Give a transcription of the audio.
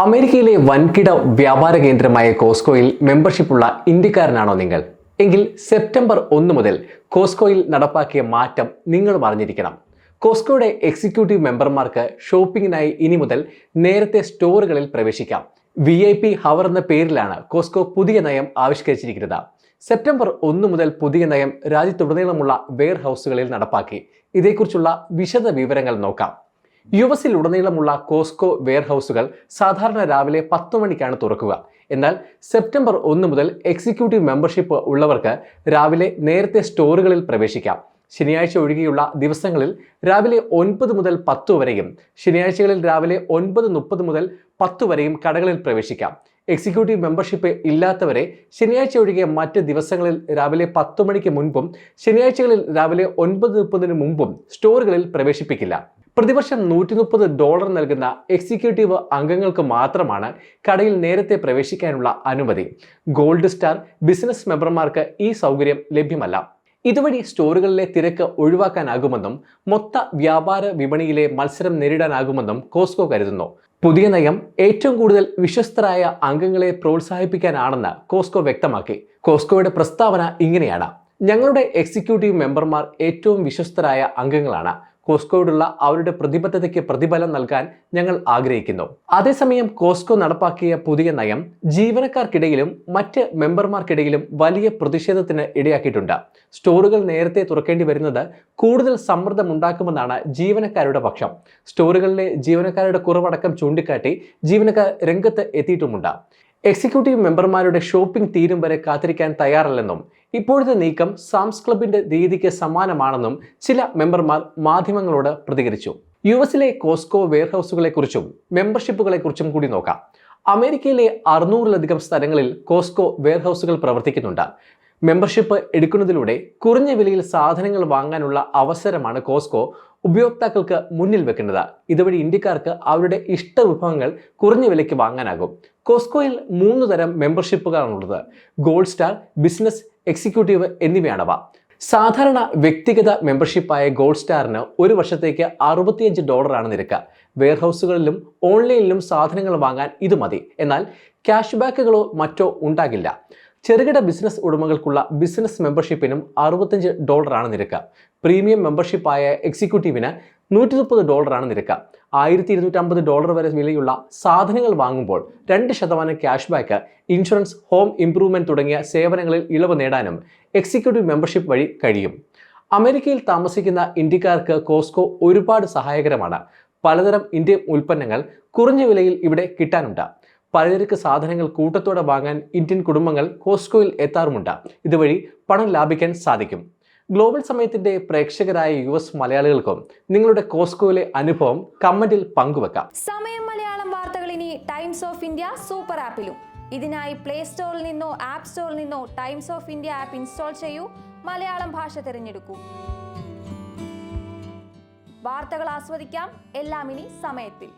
അമേരിക്കയിലെ വൻകിട വ്യാപാര കേന്ദ്രമായ കോസ്കോയിൽ മെമ്പർഷിപ്പുള്ള ഇന്ത്യക്കാരനാണോ നിങ്ങൾ? എങ്കിൽ സെപ്റ്റംബർ 1 മുതൽ കോസ്കോയിൽ നടപ്പാക്കിയ മാറ്റം നിങ്ങളും അറിഞ്ഞിരിക്കണം. കോസ്കോയുടെ എക്സിക്യൂട്ടീവ് മെമ്പർമാർക്ക് ഷോപ്പിംഗിനായി ഇനി മുതൽ നേരത്തെ സ്റ്റോറുകളിൽ പ്രവേശിക്കാം. VIP ഹവർ എന്ന പേരിലാണ് കോസ്കോ പുതിയ നയം ആവിഷ്കരിച്ചിരിക്കുന്നത്. സെപ്റ്റംബർ 1 മുതൽ പുതിയ നയം രാജ്യത്തുടനീളമുള്ള വെയർ ഹൗസുകളിൽ നടപ്പാക്കി. ഇതേക്കുറിച്ചുള്ള വിശദ വിവരങ്ങൾ നോക്കാം. US-ൽ ഉടനീളമുള്ള കോസ്കോ വെയർ ഹൗസുകൾ സാധാരണ രാവിലെ 10 മണിക്കാണ് തുറക്കുക. എന്നാൽ സെപ്റ്റംബർ 1 മുതൽ എക്സിക്യൂട്ടീവ് മെമ്പർഷിപ്പ് ഉള്ളവർക്ക് രാവിലെ നേരത്തെ സ്റ്റോറുകളിൽ പ്രവേശിക്കാം. ശനിയാഴ്ച ഒഴികെയുള്ള ദിവസങ്ങളിൽ രാവിലെ 9 മുതൽ 10 വരെയും ശനിയാഴ്ചകളിൽ രാവിലെ 9:30 മുതൽ 10 വരെയും കടകളിൽ പ്രവേശിക്കാം. എക്സിക്യൂട്ടീവ് മെമ്പർഷിപ്പ് ഇല്ലാത്തവരെ ശനിയാഴ്ച ഒഴികെ മറ്റ് ദിവസങ്ങളിൽ രാവിലെ 10 മണിക്ക് മുൻപും ശനിയാഴ്ചകളിൽ രാവിലെ 9:30 മുമ്പും സ്റ്റോറുകളിൽ പ്രവേശിപ്പിക്കില്ല. പ്രതിവർഷം $130 നൽകുന്ന എക്സിക്യൂട്ടീവ് അംഗങ്ങൾക്ക് മാത്രമാണ് കടയിൽ നേരത്തെ പ്രവേശിക്കാനുള്ള അനുമതി. ഗോൾഡ് സ്റ്റാർ ബിസിനസ് മെമ്പർമാർക്ക് ഈ സൗകര്യം ലഭ്യമല്ല. ഇതുവഴി സ്റ്റോറുകളിലെ തിരക്ക് ഒഴിവാക്കാനാകുമെന്നും മൊത്ത വ്യാപാര വിപണിയിലെ മത്സരം നേരിടാനാകുമെന്നും കോസ്കോ കരുതുന്നു. പുതിയ നയം ഏറ്റവും കൂടുതൽ വിശ്വസ്തരായ അംഗങ്ങളെ പ്രോത്സാഹിപ്പിക്കാനാണെന്ന് കോസ്കോ വ്യക്തമാക്കി. കോസ്കോയുടെ പ്രസ്താവന ഇങ്ങനെയാണ്: ഞങ്ങളുടെ എക്സിക്യൂട്ടീവ് മെമ്പർമാർ ഏറ്റവും വിശ്വസ്തരായ അംഗങ്ങളാണ്. കോസ്കോയോടുള്ള അവരുടെ പ്രതിബദ്ധതയ്ക്ക് പ്രതിഫലം നൽകാൻ ഞങ്ങൾ ആഗ്രഹിക്കുന്നു. അതേസമയം കോസ്കോ നടപ്പാക്കിയ പുതിയ നയം ജീവനക്കാർക്കിടയിലും മറ്റ് മെമ്പർമാർക്കിടയിലും വലിയ പ്രതിഷേധത്തിന് ഇടയാക്കിയിട്ടുണ്ട്. സ്റ്റോറുകൾ നേരത്തെ തുറക്കേണ്ടി വരുന്നത് കൂടുതൽ സമ്മർദ്ദമുണ്ടാക്കുമെന്നാണ് ജീവനക്കാരുടെ പക്ഷം. സ്റ്റോറുകളിലെ ജീവനക്കാരുടെ കുറവടക്കം ചൂണ്ടിക്കാട്ടി ജീവനക്കാർ രംഗത്ത് എത്തിയിട്ടുമുണ്ട്. എക്സിക്യൂട്ടീവ് മെമ്പർമാരുടെ ഷോപ്പിംഗ് തീരും വരെ കാത്തിരിക്കാൻ തയ്യാറല്ലെന്നും ഇപ്പോഴത്തെ നീക്കം സാംസ് ക്ലബിന്റെ രീതിക്ക് സമാനമാണെന്നും ചില മെമ്പർമാർ മാധ്യമങ്ങളോട് പ്രതികരിച്ചു. US-ലെ കോസ്കോ വെയർഹൗസുകളെക്കുറിച്ചും മെമ്പർഷിപ്പുകളെക്കുറിച്ചും കൂടി നോക്കാം. അമേരിക്കയിലെ 600-ലധികം സ്ഥലങ്ങളിൽ കോസ്കോ വെയർഹൗസുകൾ പ്രവർത്തിക്കുന്നുണ്ട്. മെമ്പർഷിപ്പ് എടുക്കുന്നതിലൂടെ കുറഞ്ഞ വിലയിൽ സാധനങ്ങൾ വാങ്ങാനുള്ള അവസരമാണ് കോസ്കോ ഉപയോക്താക്കൾക്ക് മുന്നിൽ വെക്കുന്നത്. ഇതുവഴി ഇന്ത്യക്കാർക്ക് അവരുടെ ഇഷ്ട വിഭവങ്ങൾ കുറഞ്ഞ വിലയ്ക്ക് വാങ്ങാനാകും. കോസ്കോയിൽ 3 തരം മെമ്പർഷിപ്പുകളാണുള്ളത്: ഗോൾഡ് സ്റ്റാർ, ബിസിനസ്, എക്സിക്യൂട്ടീവ് എന്നിവയാണവ. സാധാരണ വ്യക്തിഗത മെമ്പർഷിപ്പായ ഗോൾഡ് സ്റ്റാറിന് ഒരു വർഷത്തേക്ക് $65 നിരക്ക്. വെയർഹൗസുകളിലും ഓൺലൈനിലും സാധനങ്ങൾ വാങ്ങാൻ ഇത് മതി. എന്നാൽ ക്യാഷ് ബാക്കുകളോ മറ്റോ ഉണ്ടാകില്ല. ചെറുകിട ബിസിനസ് ഉടമകൾക്കുള്ള ബിസിനസ് മെമ്പർഷിപ്പിനും $65 നിരക്ക്. പ്രീമിയം മെമ്പർഷിപ്പായ എക്സിക്യൂട്ടീവിന് $130 നിരക്ക്. $1250 വരെ വിലയുള്ള സാധനങ്ങൾ വാങ്ങുമ്പോൾ 2% cash back, insurance, home improvement തുടങ്ങിയ സേവനങ്ങളിൽ ഇളവ് നേടാനും എക്സിക്യൂട്ടീവ് മെമ്പർഷിപ്പ് വഴി കഴിയും. അമേരിക്കയിൽ താമസിക്കുന്ന ഇന്ത്യക്കാർക്ക് കോസ്കോ ഒരുപാട് സഹായകരമാണ്. പലതരം ഇന്ത്യൻ ഉൽപ്പന്നങ്ങൾ കുറഞ്ഞ വിലയിൽ ഇവിടെ കിട്ടാനുണ്ട്. പലചരക്ക് സാധനങ്ങൾ കൂട്ടത്തോടെ വാങ്ങാൻ ഇന്ത്യൻ കുടുംബങ്ങൾ കോസ്കോയിൽ എത്താറുമുണ്ട്. ഇതുവഴി പണം ലാഭിക്കാൻ സാധിക്കും. ഗ്ലോബൽ സമയത്തിന്റെ പ്രേക്ഷകരായ US മലയാളികൾക്കും നിങ്ങളുടെ കോസ്കോയിലെ അനുഭവം കമന്റിൽ പങ്കുവെക്കാം. സമയം മലയാളം വാർത്തകൾ ഇനി ടൈംസ് ഓഫ് ഇന്ത്യ സൂപ്പർ ആപ്പിലും. ഇതിനായി പ്ലേ സ്റ്റോറിൽ നിന്നോ ആപ്പ് സ്റ്റോറിൽ നിന്നോ times of India app install ചെയ്യൂ. മലയാളം ഭാഷ തിരഞ്ഞെടുക്കൂ. വാർത്തകൾ ആസ്വദിക്കാം. എല്ലാം ഇനി സമയത്തിൽ.